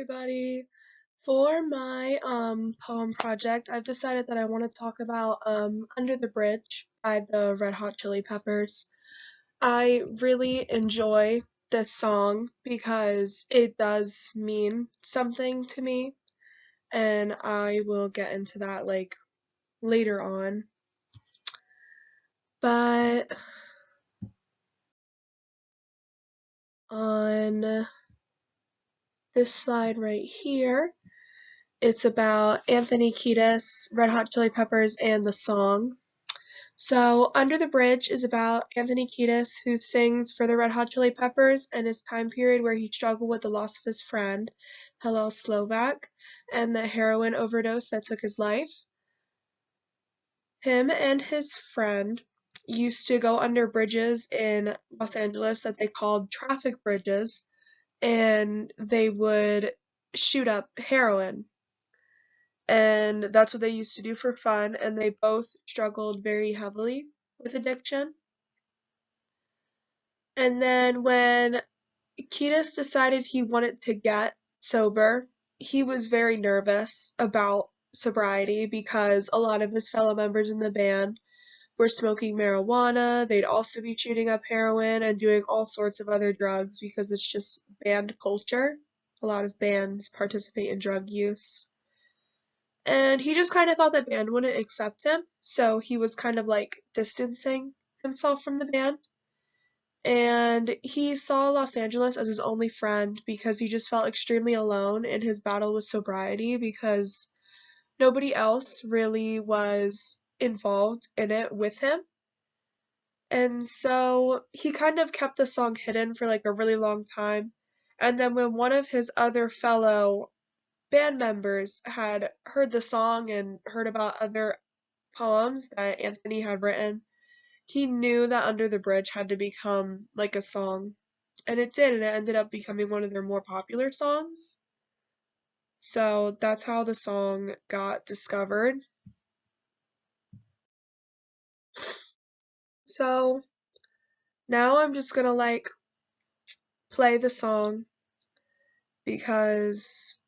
everybody. For my poem project, I've decided that I want to talk about Under the Bridge by the Red Hot Chili Peppers. I really enjoy this song because it does mean something to me, and I will get into that later on. But on this slide right here, it's about Anthony Kiedis, Red Hot Chili Peppers, and the song. So, Under the Bridge is about Anthony Kiedis, who sings for the Red Hot Chili Peppers and his time period where he struggled with the loss of his friend, Hillel Slovak, and the heroin overdose that took his life. Him and his friend used to go under bridges in Los Angeles that they called traffic bridges, and they would shoot up heroin. And that's what they used to do for fun, and they both struggled very heavily with addiction. And then when Kiedis decided he wanted to get sober, he was very nervous about sobriety because a lot of his fellow members in the band were smoking marijuana. They'd also be shooting up heroin and doing all sorts of other drugs because it's just band culture. A lot of bands participate in drug use. And he just kind of thought the band wouldn't accept him, so he was kind of distancing himself from the band. And he saw Los Angeles as his only friend because he just felt extremely alone in his battle with sobriety because nobody else really was involved in it with him. And so he kind of kept the song hidden for a really long time. And then when one of his other fellow band members had heard the song and heard about other poems that Anthony had written, he knew that Under the Bridge had to become a song. And it did, and it ended up becoming one of their more popular songs. So that's how the song got discovered. So now I'm just gonna play the song because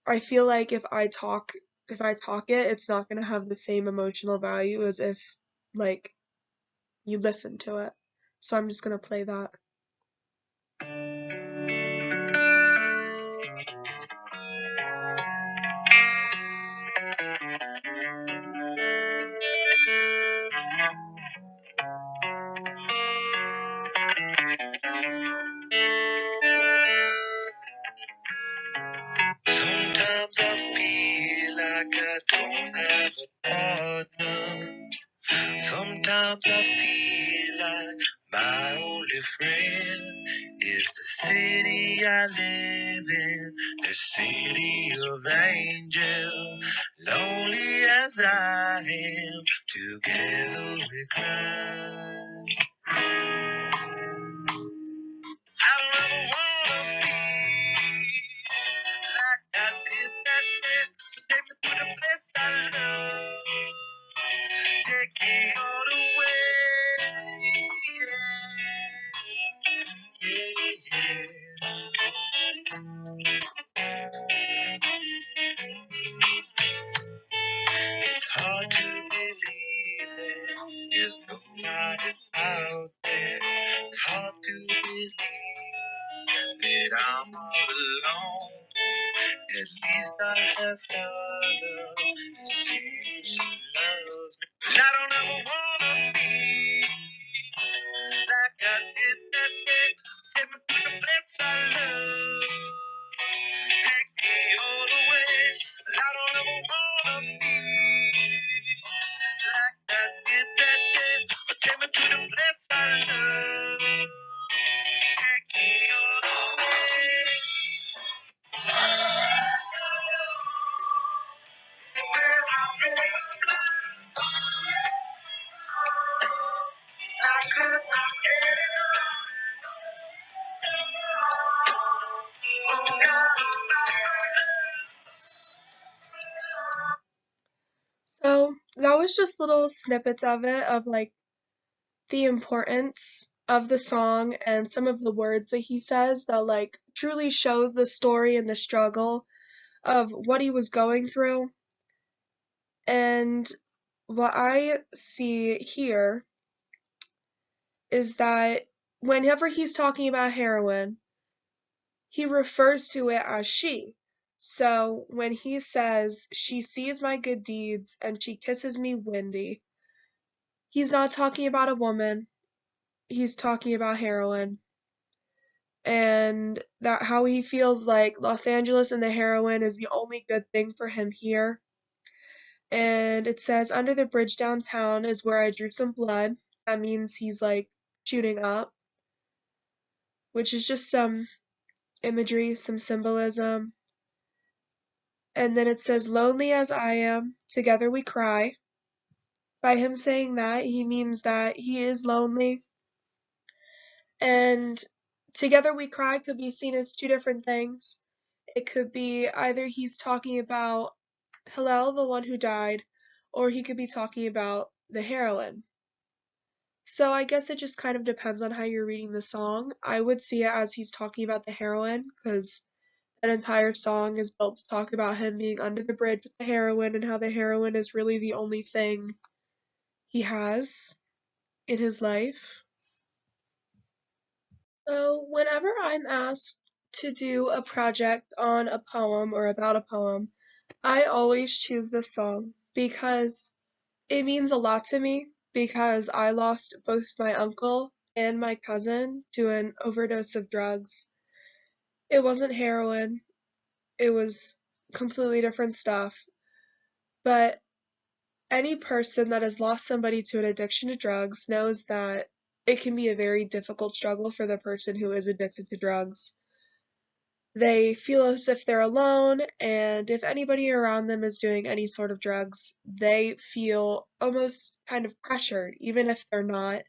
I feel like if I talk it, it's not gonna have the same emotional value as if like you listen to it. So I'm just gonna play that. Sometimes I feel like I don't have a partner. Sometimes I feel like my only friend is the city I live in, the city of angels. Lonely as I am, together we cry. I don't ever wanna feel like I did that day. Take me to the place I love. Take me all the way. Yeah, It's hard to believe there's nobody out there. It's hard to believe that I'm all alone. At least I have love. She loves me. But I don't ever wanna be like I did that day. Take me to the place I love. Take me all the way. I don't ever wanna be like I did that day. Take me to the place I love. Take me all the way. Where I dream. I could not get enough. Oh, so that was just little snippets of it, of the importance of the song and some of the words that he says that like truly shows the story and the struggle of what he was going through. And what I see here is that whenever he's talking about heroin, he refers to it as she. So when he says, she sees my good deeds and she kisses me windy, he's not talking about a woman, he's talking about heroin. And that how he feels like Los Angeles and the heroin is the only good thing for him here. And it says, under the bridge downtown is where I drew some blood. That means he's like shooting up, which is just some imagery, some symbolism. And then it says, lonely as I am, together we cry. By him saying that, he means that he is lonely. And together we cry could be seen as two different things. It could be either he's talking about Hillel, the one who died, or he could be talking about the heroine. So I guess it just kind of depends on how you're reading the song. I would see it as he's talking about the heroine, because that entire song is built to talk about him being under the bridge with the heroine and how the heroine is really the only thing he has in his life. So whenever I'm asked to do a project on a poem or about a poem, I always choose this song because it means a lot to me, because I lost both my uncle and my cousin to an overdose of drugs. It wasn't heroin, it was completely different stuff. But any person that has lost somebody to an addiction to drugs knows that it can be a very difficult struggle for the person who is addicted to drugs. They feel as if they're alone, and if anybody around them is doing any sort of drugs, they feel almost kind of pressured, even if they're not,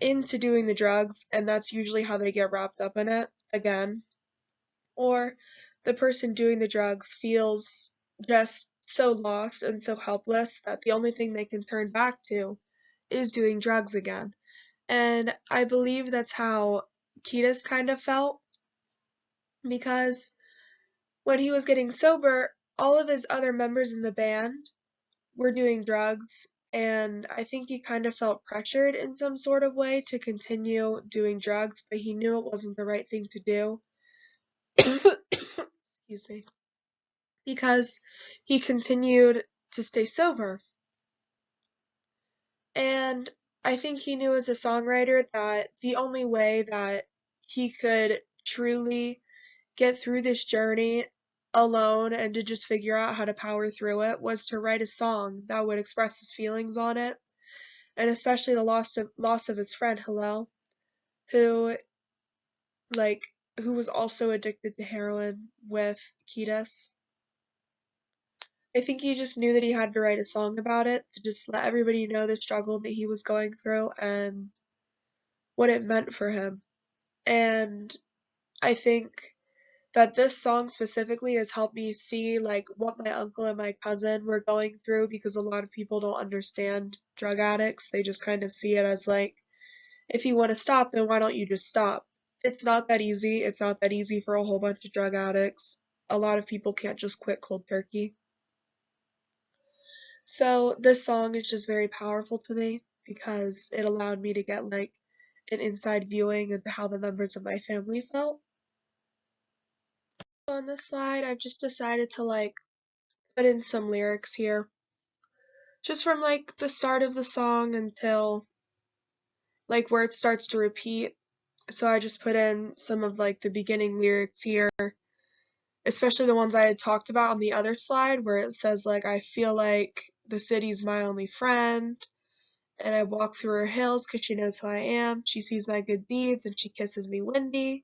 into doing the drugs, and that's usually how they get wrapped up in it again. Or the person doing the drugs feels just so lost and so helpless that the only thing they can turn back to is doing drugs again. And I believe that's how Kiedis kind of felt, because when he was getting sober, all of his other members in the band were doing drugs, and I think he kind of felt pressured in some sort of way to continue doing drugs, but he knew it wasn't the right thing to do. Excuse me. Because he continued to stay sober. And I think he knew as a songwriter that the only way that he could truly get through this journey alone and to just figure out how to power through it was to write a song that would express his feelings on it, and especially the loss of his friend Hillel, who like who was also addicted to heroin with Kiedis. I think he just knew that he had to write a song about it to just let everybody know the struggle that he was going through and what it meant for him. And I think that this song specifically has helped me see like what my uncle and my cousin were going through, because a lot of people don't understand drug addicts. They just kind of see it as like, if you want to stop, then why don't you just stop? It's not that easy. It's not that easy for a whole bunch of drug addicts. A lot of people can't just quit cold turkey. So this song is just very powerful to me because it allowed me to get like an inside viewing into how the members of my family felt. On this slide, I've just decided to like put in some lyrics here, just from like the start of the song until like where it starts to repeat. So I just put in some of like the beginning lyrics here, especially the ones I had talked about on the other slide where it says like, I feel like the city's my only friend, and I walk through her hills 'cause she knows who I am. She sees my good deeds and she kisses me windy.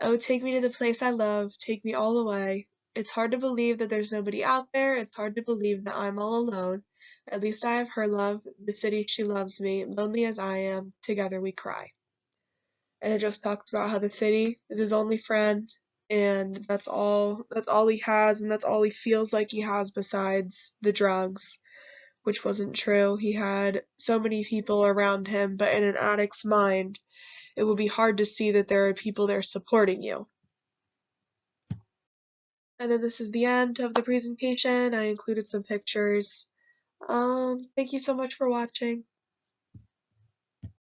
Oh, take me to the place I love, take me all the way. It's hard to believe that there's nobody out there. It's hard to believe that I'm all alone. At least I have her love, the city she loves me, lonely as I am, together we cry. And it just talks about how the city is his only friend, and that's all he has, and that's all he feels like he has besides the drugs, which wasn't true. He had so many people around him, but in an addict's mind, it will be hard to see that there are people there supporting you. And then this is the end of the presentation. I included some pictures. Thank you so much for watching.